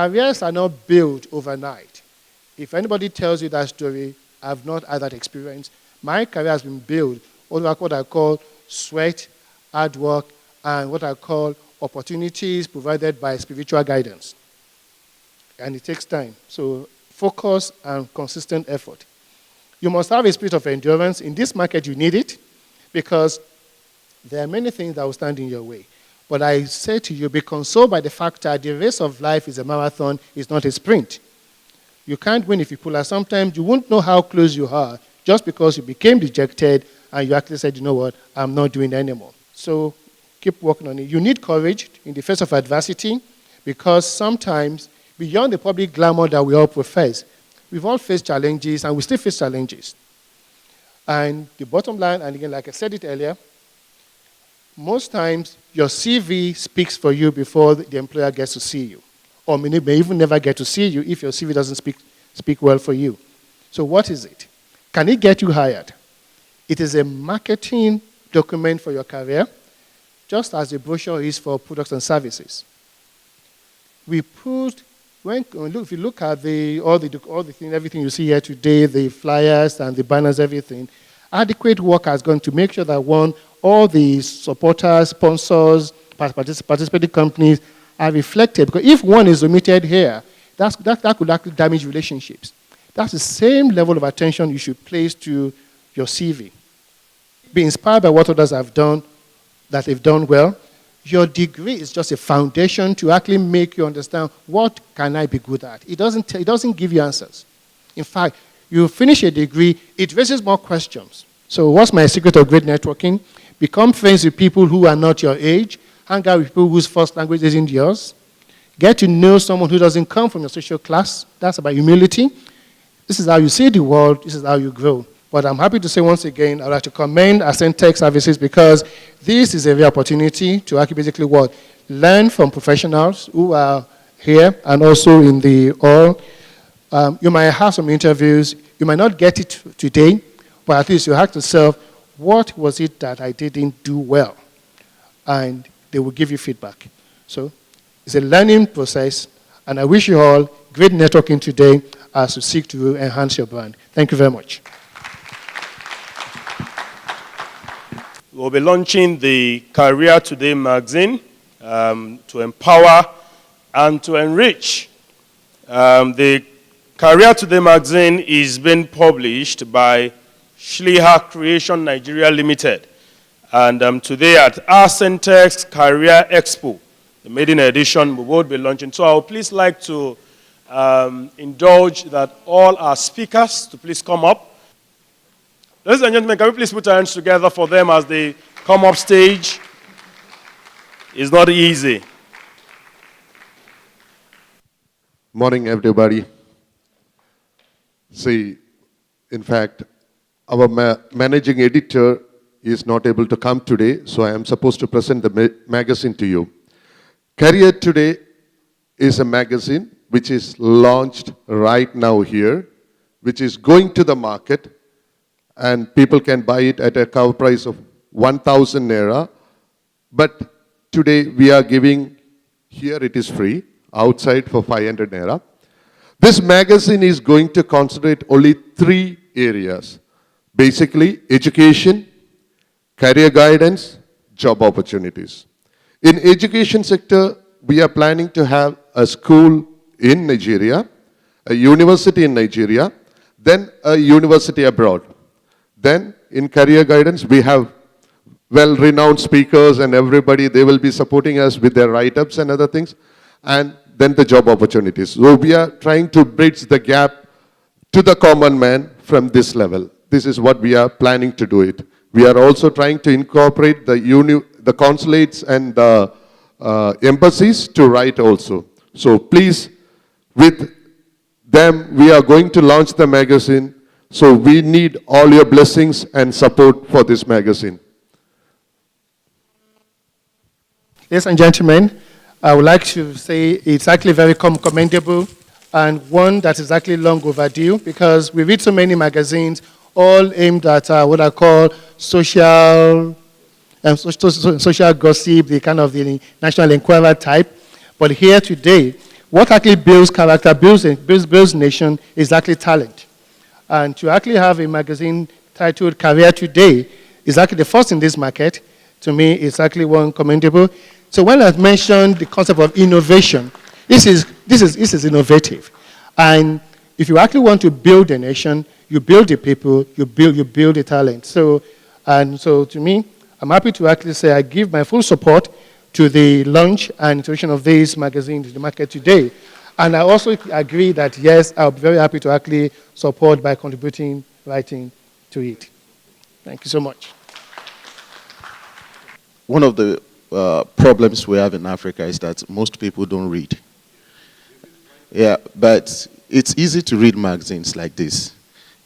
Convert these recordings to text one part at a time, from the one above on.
careers are not built overnight. If anybody tells you that story, I've not had that experience. My career has been built over what I call sweat, hard work, and what I call opportunities provided by spiritual guidance. And it takes time. So focus and consistent effort. You must have a spirit of endurance. In this market, you need it because there are many things that will stand in your way. But I say to you, be consoled by the fact that the race of life is a marathon, it's not a sprint. You can't win if you pull out. Sometimes you won't know how close you are just because you became dejected and you actually said, you know what, I'm not doing it anymore. So keep working on it. You need courage in the face of adversity because sometimes, beyond the public glamour that we all profess, we've all faced challenges and we still face challenges. And the bottom line, and again, like I said it earlier, most times your CV speaks for you before the employer gets to see you. Or may even never get to see you if your CV doesn't speak well for you. So what is it? Can it get you hired? It is a marketing document for your career, just as a brochure is for products and services. We put, if you look at all the things, everything you see here today, the flyers and the banners, everything, adequate work has gone to make sure that all the supporters, sponsors, participating companies are reflected. Because if one is omitted here, that could actually damage relationships. That's the same level of attention you should place to your CV. Be inspired by what others have done, that they've done well. Your degree is just a foundation to actually make you understand what can I be good at. It doesn't give you answers. In fact, you finish a degree, it raises more questions. So what's my secret of great networking? Become friends with people who are not your age. Hang out with people whose first language isn't yours. Get to know someone who doesn't come from your social class. That's about humility. This is how you see the world. This is how you grow. But I'm happy to say once again, I'd like to commend Ascentech Services because this is a real opportunity to actually basically what? Learn from professionals who are here and also in the hall. You might have some interviews. You might not get it today, but at least you have to yourself, what was it that I didn't do well? And they will give you feedback. So it's a learning process, and I wish you all great networking today as you seek to enhance your brand. Thank you very much. We'll be launching the Career Today magazine to empower and to enrich. The Career Today magazine is being published by Shliha Creation Nigeria Limited. And today at Ascentech CareerExpo, the maiden edition, we will be launching. So I would please like to indulge that all our speakers to please come up. Ladies and gentlemen, can we please put our hands together for them as they come up stage? It's not easy. Morning, everybody. See, in fact, our managing editor is not able to come today, so I am supposed to present the magazine to you. Career Today is a magazine which is launched right now here, which is going to the market, and people can buy it at a cover price of 1,000 naira. But today we are giving, here it is free, outside for 500 naira. This magazine is going to concentrate only 3 areas. Basically, education, career guidance, job opportunities. In education sector, we are planning to have a school in Nigeria, a university in Nigeria, then a university abroad. Then in career guidance, we have well-renowned speakers and everybody, they will be supporting us with their write-ups and other things. And then the job opportunities. So we are trying to bridge the gap to the common man from this level. This is what we are planning to do it. We are also trying to incorporate the consulates and the embassies to write also. So please, with them, we are going to launch the magazine. So we need all your blessings and support for this magazine. Ladies and gentlemen, I would like to say it's actually very commendable and one that is actually long overdue because we read so many magazines all aimed at what I call social gossip, the kind of the National Enquirer type. But here today, what actually builds character, builds nation, is actually talent. And to actually have a magazine titled Career Today is actually the first in this market. To me, it's actually one commendable. So when I've mentioned the concept of innovation, this is innovative. And if you actually want to build a nation, you build the people, you build the talent. So to me, I'm happy to actually say I give my full support to the launch and introduction of this magazine to the market today. And I also agree that, yes, I'll be very happy to actually support by contributing writing to it. Thank you so much. One of the problems we have in Africa is that most people don't read. Yeah, but it's easy to read magazines like this,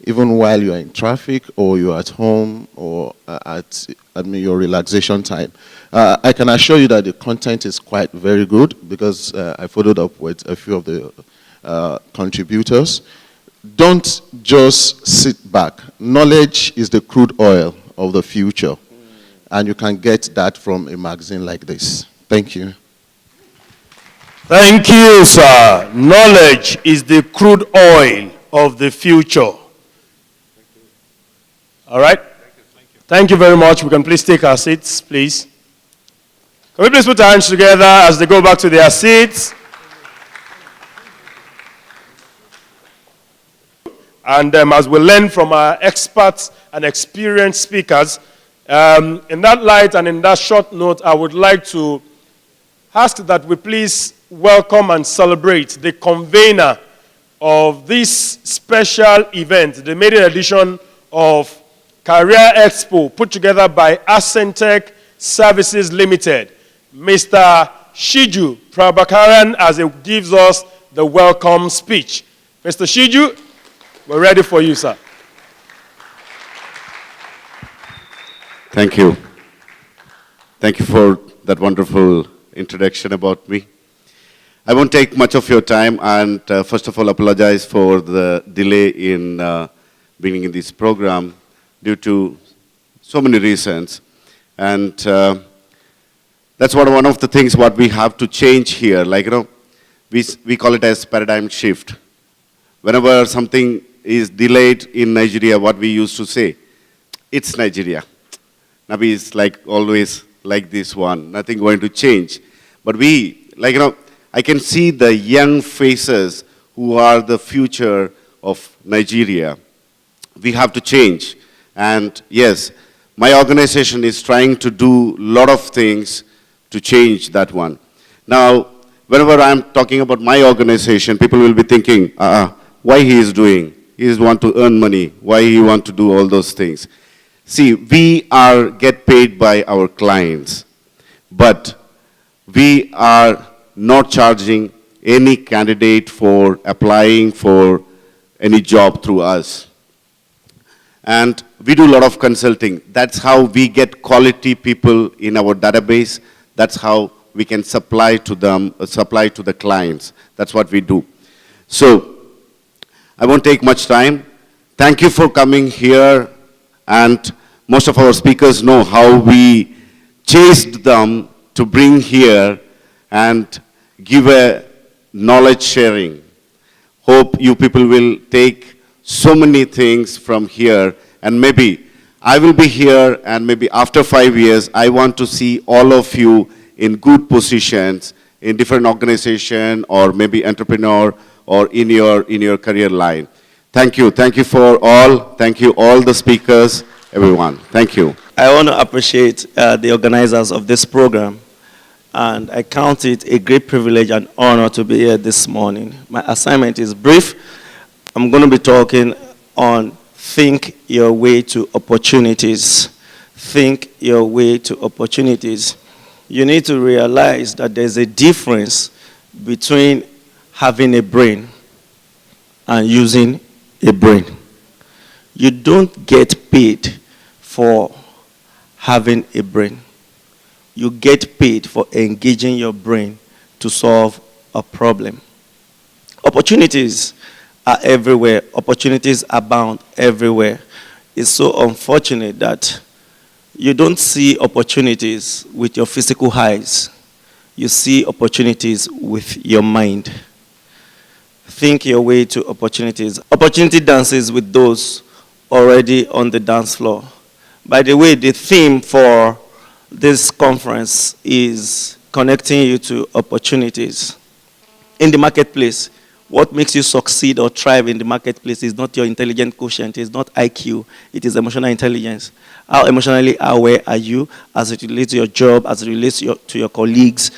even while you're in traffic or you're at home or at your relaxation time. I can assure you that the content is quite very good because I followed up with a few of the contributors. Don't just sit back. Knowledge is the crude oil of the future, and you can get that from a magazine like this. Thank you. Thank you, sir. Knowledge is the crude oil of the future. All right? Thank you very much. We can please take our seats, please. Can we please put our hands together as they go back to their seats? And as we learn from our experts and experienced speakers, in that light and in that short note, I would like to ask that we please welcome and celebrate the convener of this special event, the maiden edition of Career Expo, put together by Ascentech Services Limited, Mr. Shiju Prabhakaran, as he gives us the welcome speech. Mr. Shiju, we're ready for you, sir. Thank you. Thank you for that wonderful introduction about me. I won't take much of your time, and first of all, apologize for the delay in being in this program due to so many reasons. And that's one of the things what we have to change here. Like, we call it as paradigm shift. Whenever something is delayed in Nigeria, what we used to say, it's Nigeria. Nabi is like always like this one, nothing going to change. But we, I can see the young faces who are the future of Nigeria. We have to change. And yes, my organization is trying to do a lot of things to change that one. Now, whenever I'm talking about my organization, people will be thinking, why he is doing? He is want to earn money. Why he want to do all those things? See, we get paid by our clients, but we are not charging any candidate for applying for any job through us. And we do a lot of consulting. That's how we get quality people in our database. That's how we can supply to them, supply to the clients. That's what we do. So, I won't take much time. Thank you for coming here, and most of our speakers know how we chased them to bring here and give a knowledge sharing. Hope you people will take so many things from here, and maybe I will be here, and maybe after 5 years, I want to see all of you in good positions in different organization or maybe entrepreneur or in your career line. Thank you. Thank you for all. Thank you all the speakers, everyone. Thank you. I want to appreciate the organizers of this program, and I count it a great privilege and honor to be here this morning. My assignment is brief. I'm going to be talking on think your way to opportunities. Think your way to opportunities. You need to realize that there's a difference between having a brain and using a brain. You don't get paid for having a brain. You get paid for engaging your brain to solve a problem. Opportunities are everywhere. Opportunities abound everywhere. It's so unfortunate that you don't see opportunities with your physical eyes. You see opportunities with your mind. think your way to opportunities. Opportunity dances with those already on the dance floor. By the way, the theme for this conference is connecting you to opportunities. In the marketplace, what makes you succeed or thrive in the marketplace is not your intelligent quotient, it's not IQ, it is emotional intelligence. How emotionally aware are you as it relates to your job, as it relates to your colleagues?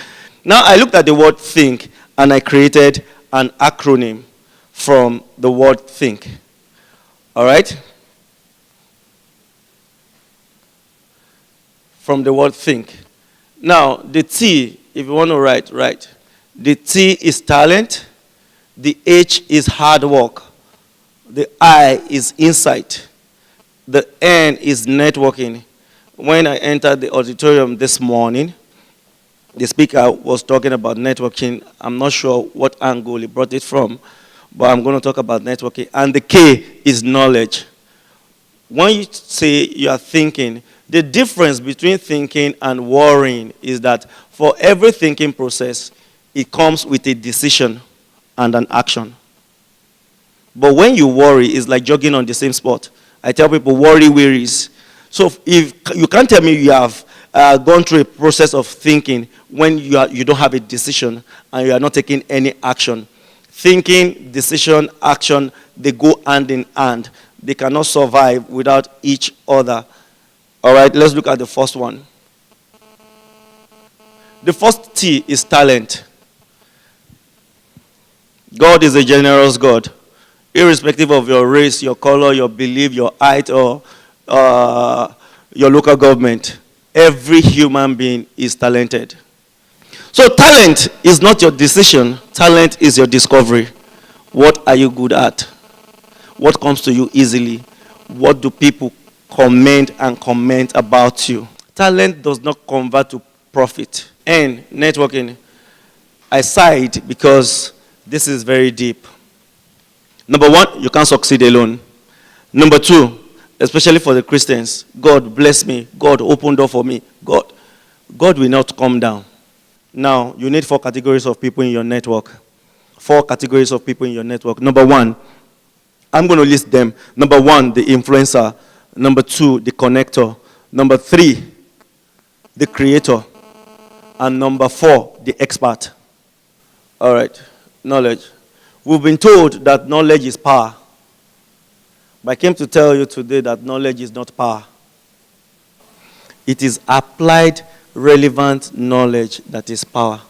Now, I looked at the word think, and I created an acronym from the word think. All right? From the word think. Now, the T, if you want to write. The T is talent. The H is hard work. The I is insight. The N is networking. When I entered the auditorium this morning, the speaker was talking about networking. I'm not sure what angle he brought it from, but I'm going to talk about networking. And the K is knowledge. When you say you are thinking, the difference between thinking and worrying is that for every thinking process, it comes with a decision and an action. But when you worry, it's like jogging on the same spot. I tell people, worry wearies. So if you can't tell me you have gone through a process of thinking when you don't have a decision and you are not taking any action. Thinking, decision, action, they go hand in hand. They cannot survive without each other. All right, let's look at the first one. The first T is talent. God is a generous God. Irrespective of your race, your color, your belief, your height, or your local government, every human being is talented. So talent is not your decision. Talent is your discovery. What are you good at? What comes to you easily? What do people comment about you? Talent does not convert to profit. And networking, I sighed because this is very deep. Number one, you can't succeed alone. Number two, especially for the Christians, God bless me. God open door for me. God will not come down. Now, you need 4 categories of people in your network. 4 categories of people in your network. Number one, I'm going to list them. Number one, the influencer. Number 2, the connector. Number 3, the creator. And number 4, the expert. All right, knowledge. We've been told that knowledge is power. But I came to tell you today that knowledge is not power. It is applied, relevant knowledge that is power.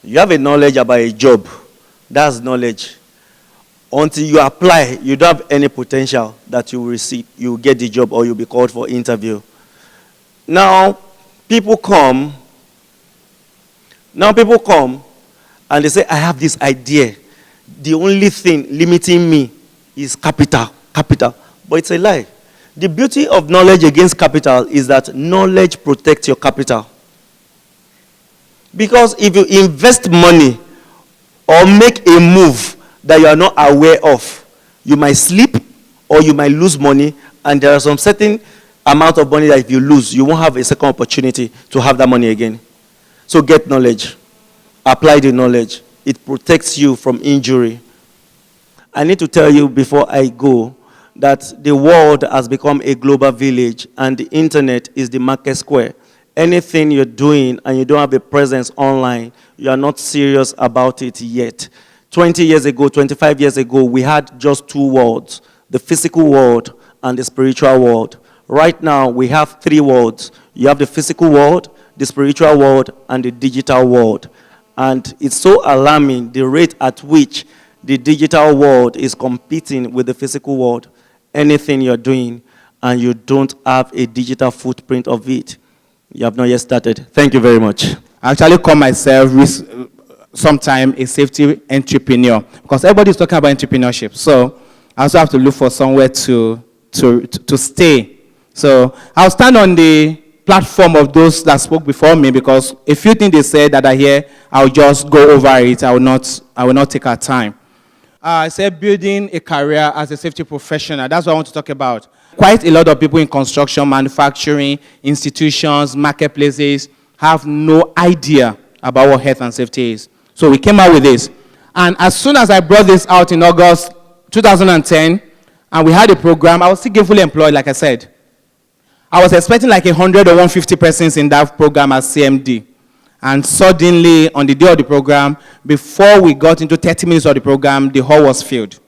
You have a knowledge about a job. That's knowledge. Until you apply, you don't have any potential that you will receive. You will get the job or you'll be called for interview. Now, people come and they say, I have this idea. The only thing limiting me is capital. But it's a lie. The beauty of knowledge against capital is that knowledge protects your capital. Because if you invest money or make a move that you are not aware of, you might sleep or you might lose money, and there are some certain amount of money that if you lose, you won't have a second opportunity to have that money again. So get knowledge. Apply the knowledge. It protects you from injury. I need to tell you before I go that the world has become a global village and the internet is the market square. Anything you're doing and you don't have a presence online, you are not serious about it yet. 20 years ago, 25 years ago, we had just 2 worlds, the physical world and the spiritual world. Right now, we have 3 worlds. You have the physical world, the spiritual world, and the digital world. And it's so alarming, the rate at which the digital world is competing with the physical world. Anything you're doing and you don't have a digital footprint of it, you have not yet started. Thank you very much. I actually call myself sometimes a safety entrepreneur because everybody's talking about entrepreneurship. So I also have to look for somewhere to stay. So I'll stand on the platform of those that spoke before me because a few things they said that I hear, I'll just go over it. I will not take our time. I said building a career as a safety professional. That's what I want to talk about. Quite a lot of people in construction, manufacturing, institutions, marketplaces have no idea about what health and safety is. So we came out with this. And as soon as I brought this out in August 2010, and we had a program, I was still gainfully employed, like I said. I was expecting like 100 or 150 persons in that program as CMD. And suddenly, on the day of the program, before we got into 30 minutes of the program, the hall was filled.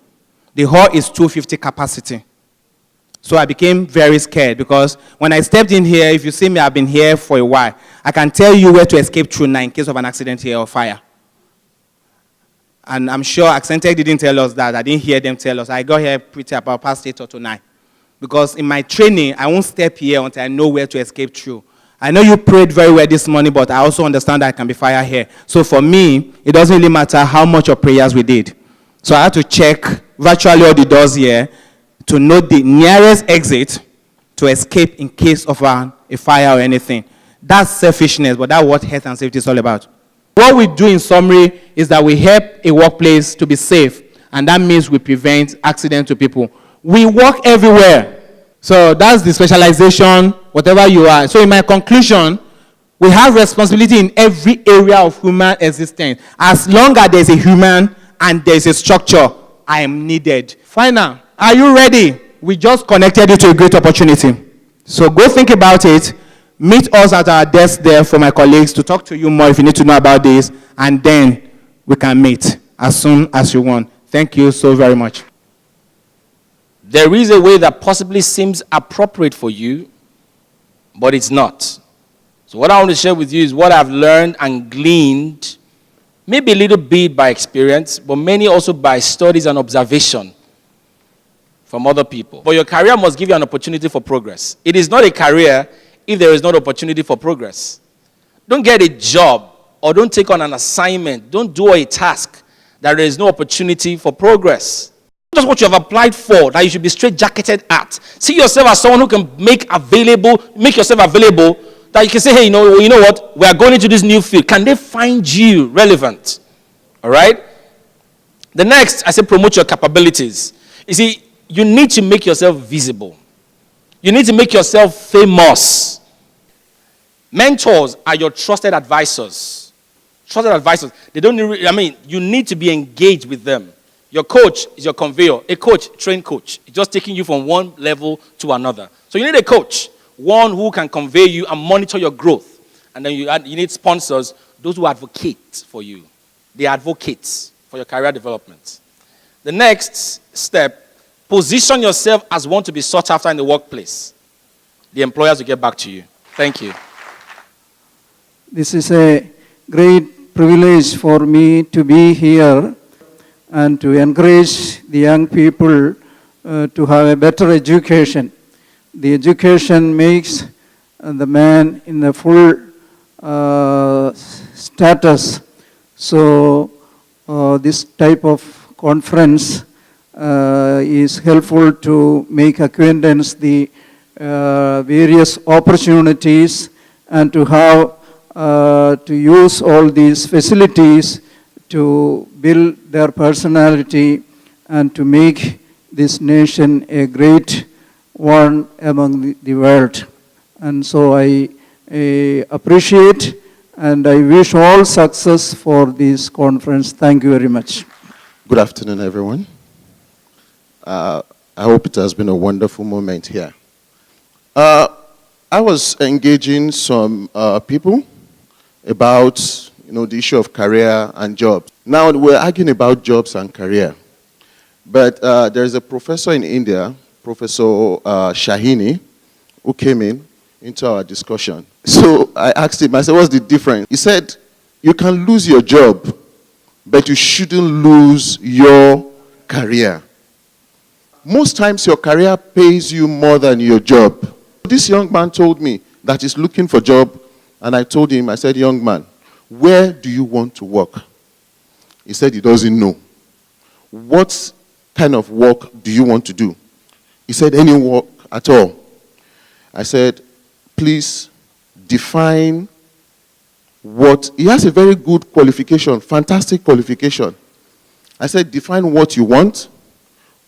The hall is 250 capacity. So I became very scared because when I stepped in here, if you see me, I've been here for a while. I can tell you where to escape through now in case of an accident here or fire. And I'm sure Ascentech didn't tell us that. I didn't hear them tell us. I got here pretty about past 8 or 9. Because in my training, I won't step here until I know where to escape through. I know you prayed very well this morning, but I also understand that I can be fire here. So for me, it doesn't really matter how much of prayers we did. So I had to check virtually all the doors here to know the nearest exit to escape in case of a fire or anything. That's selfishness, but that's what health and safety is all about. What we do in summary is that we help a workplace to be safe, and that means we prevent accidents to people. We work everywhere. So that's the specialization, whatever you are. So in my conclusion, we have responsibility in every area of human existence. As long as there's a human and there's a structure, I am needed. Final. Are you ready? We just connected you to a great opportunity. So go think about it. Meet us at our desk there for my colleagues to talk to you more if you need to know about this. And then we can meet as soon as you want. Thank you so very much. There is a way that possibly seems appropriate for you, but it's not. So what I want to share with you is what I've learned and gleaned, maybe a little bit by experience, but many also by studies and observation from other people. But your career must give you an opportunity for progress. It is not a career if there is not opportunity for progress. Don't get a job or don't take on an assignment. Don't do a task that there is no opportunity for progress. Just what you have applied for that you should be straight-jacketed at. See yourself as someone who can make yourself available, that you can say, hey, you know what? We are going into this new field. Can they find you relevant? All right? The next, I say promote your capabilities. You see, you need to make yourself visible. You need to make yourself famous. Mentors are your trusted advisors. Trusted advisors. They don't you need to be engaged with them. Your coach is your conveyor. A coach, trained coach. It's just taking you from one level to another. So you need a coach, one who can convey you and monitor your growth. And then you need sponsors, those who advocate for you. They advocate for your career development. The next step, position yourself as one to be sought after in the workplace. The employers will get back to you. Thank you. This is a great privilege for me to be here and to encourage the young people to have a better education. The education makes the man in the full status. So this type of conference is helpful to make acquaintance the various opportunities and to have to use all these facilities to build their personality and to make this nation a great one among the world. And so I appreciate and I wish all success for this conference. Thank you very much. Good afternoon, everyone. I hope it has been a wonderful moment here. I was engaging some people about the issue of career and jobs. Now we're arguing about jobs and career. But there's a professor in India, Professor Shahini, who came into our discussion. So I asked him, I said, what's the difference? He said, you can lose your job, but you shouldn't lose your career. Most times your career pays you more than your job. This young man told me that he's looking for a job, and I told him, I said, young man, where do you want to work? He said he doesn't know. What kind of work do you want to do? He said, any work at all. I said, please define what, he has a very good qualification, fantastic qualification. I said, define what you want,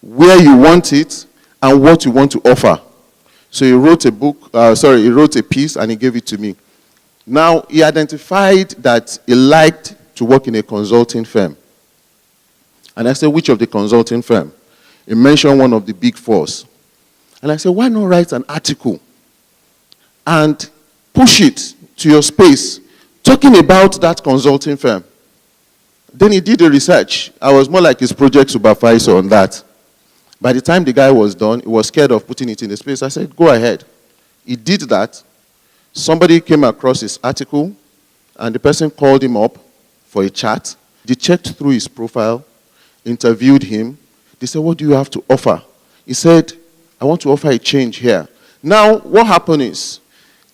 where you want it, and what you want to offer. So he wrote a book, he wrote a piece and he gave it to me. Now, he identified that he liked to work in a consulting firm. And I said, which of the consulting firm? He mentioned one of the big fours. And I said, why not write an article and push it to your space, talking about that consulting firm? Then he did the research. I was more like his project supervisor on that. By the time the guy was done, he was scared of putting it in the space. I said, go ahead. He did that. Somebody came across his article, and the person called him up for a chat. They checked through his profile, interviewed him. They said, what do you have to offer? He said, I want to offer a change here. Now, what happened is,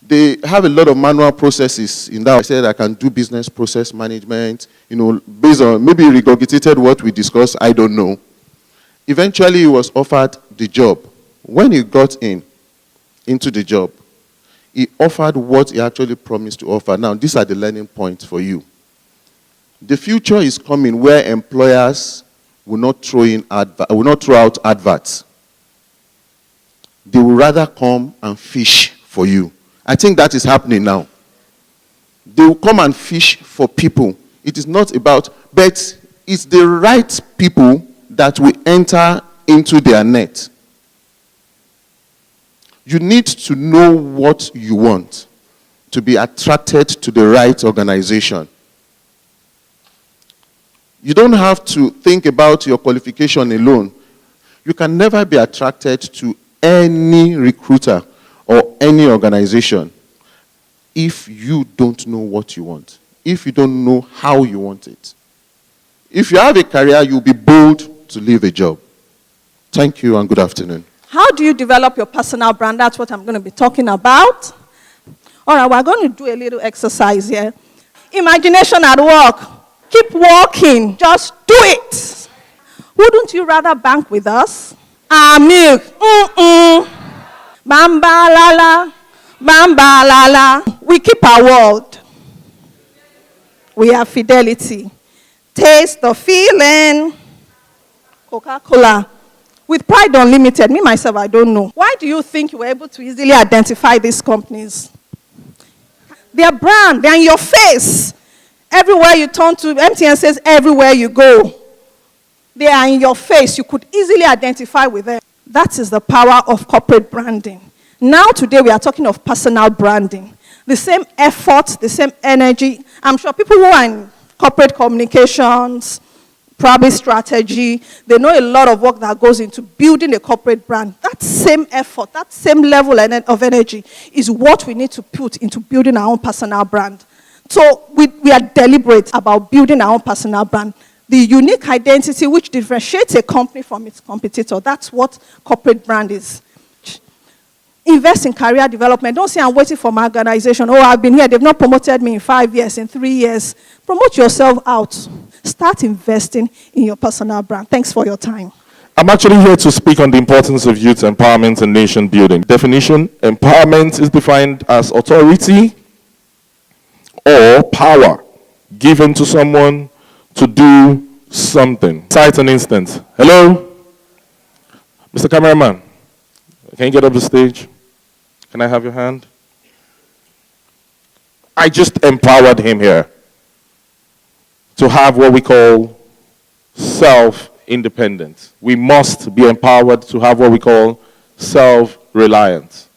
they have a lot of manual processes in that. I said I can do business process management, based on, maybe he regurgitated what we discussed, I don't know. Eventually, he was offered the job. When he got into the job, he offered what he actually promised to offer. Now, these are the learning points for you. The future is coming where employers will not throw out adverts. They will rather come and fish for you. I think that is happening now. They will come and fish for people. It is not about, but it's the right people that will enter into their net. You need to know what you want to be attracted to the right organization. You don't have to think about your qualification alone. You can never be attracted to any recruiter or any organization if you don't know what you want, if you don't know how you want it. If you have a career, you'll be bold to leave a job. Thank you and good afternoon. How do you develop your personal brand? That's what I'm going to be talking about. All right, we're going to do a little exercise here. Imagination at work. Keep walking. Just do it. Wouldn't you rather bank with us? Milk. Bamba la la. We keep our word. We have fidelity. Taste the feeling. Coca-Cola. With Pride Unlimited, me myself, I don't know. Why do you think you were able to easily identify these companies? Their brand, they're in your face. Everywhere you turn to, MTN says everywhere you go. They are in your face. You could easily identify with them. That is the power of corporate branding. Now today we are talking of personal branding. The same effort, the same energy. I'm sure people who are in corporate communications, probably strategy, they know a lot of work that goes into building a corporate brand. That same effort, that same level of energy is what we need to put into building our own personal brand. So we are deliberate about building our own personal brand. The unique identity which differentiates a company from its competitor, that's what corporate brand is. Invest in career development. Don't say, I'm waiting for my organization. Oh, I've been here. They've not promoted me in 5 years, in 3 years. Promote yourself out. Start investing in your personal brand. Thanks for your time. I'm actually here to speak on the importance of youth empowerment and nation building. Definition: empowerment is defined as authority or power given to someone to do something. Cite an instance. Hello? Mr. Cameraman, can you get up the stage? Can I have your hand? I just empowered him here to have what we call self-independence. We must be empowered to have what we call self-reliance.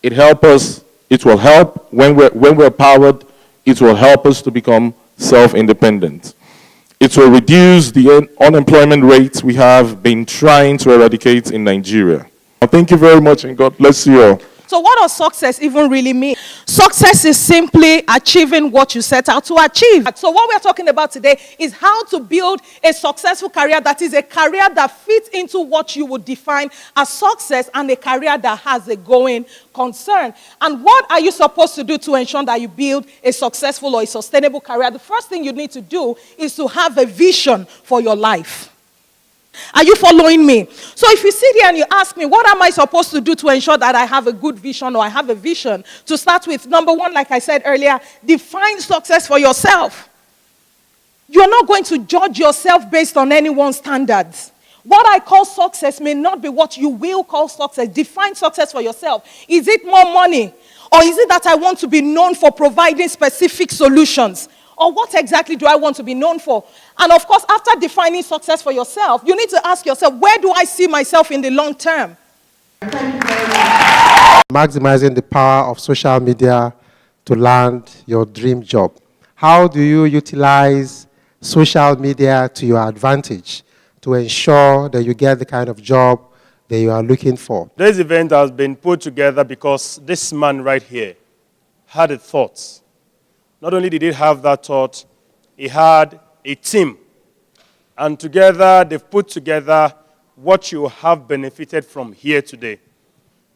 It will help when we're empowered, it will help us to become self-independent. It will reduce the unemployment rates we have been trying to eradicate in Nigeria. Thank you very much and God bless you all. So what does success even really mean? Success is simply achieving what you set out to achieve. So what we're talking about today is how to build a successful career that is a career that fits into what you would define as success and a career that has a going concern. And what are you supposed to do to ensure that you build a successful or a sustainable career? The first thing you need to do is to have a vision for your life. Are you following me? So if you sit here and you ask me, what am I supposed to do to ensure that I have a good vision or I have a vision? To start with, number one, like I said earlier, define success for yourself. You're not going to judge yourself based on anyone's standards. What I call success may not be what you will call success. Define success for yourself. Is it more money? Or is it that I want to be known for providing specific solutions? Or what exactly do I want to be known for? And of course, after defining success for yourself, you need to ask yourself, where do I see myself in the long term? Maximizing the power of social media to land your dream job. How do you utilize social media to your advantage to ensure that you get the kind of job that you are looking for? This event has been put together because this man right here had a thought. Not only did he have that thought, he had a team. And together, they've put together what you have benefited from here today.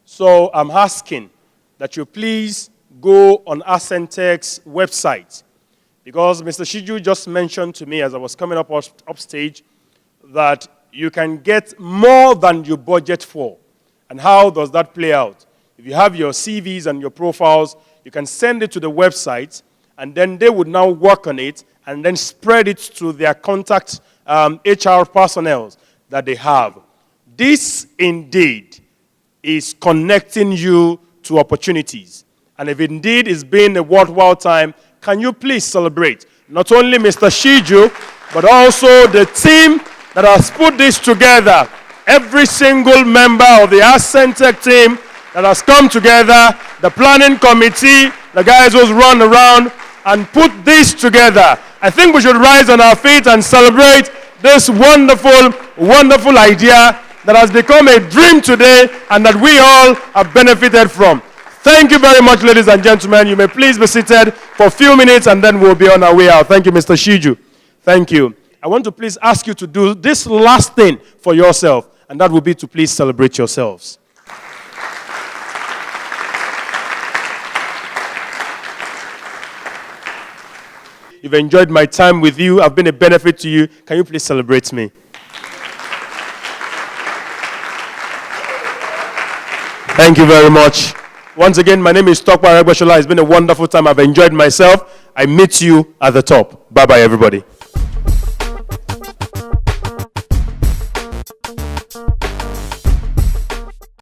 So I'm asking that you please go on Ascentech's website, because Mr. Shiju just mentioned to me as I was coming up upstage that you can get more than you budget for. And how does that play out? If you have your CVs and your profiles, you can send it to the website, and then they would now work on it and then spread it to their contact HR personnel that they have. This indeed is connecting you to opportunities. And if indeed it's been a worthwhile time, can you please celebrate not only Mr. Shiju, but also the team that has put this together. Every single member of the Ascentech team that has come together, the planning committee, the guys who's run around and put this together. I think we should rise on our feet and celebrate this wonderful, wonderful idea that has become a dream today and that we all have benefited from. Thank you very much, ladies and gentlemen. You may please be seated for a few minutes and then we'll be on our way out. Thank you, Mr. Shiju. Thank you. I want to please ask you to do this last thing for yourself, and that will be to please celebrate yourselves. You've enjoyed my time with you. I've been a benefit to you. Can you please celebrate me? Thank you very much. Once again, my name is Tokpa Aregbesola. It's been a wonderful time. I've enjoyed myself. I meet you at the top. Bye-bye, everybody.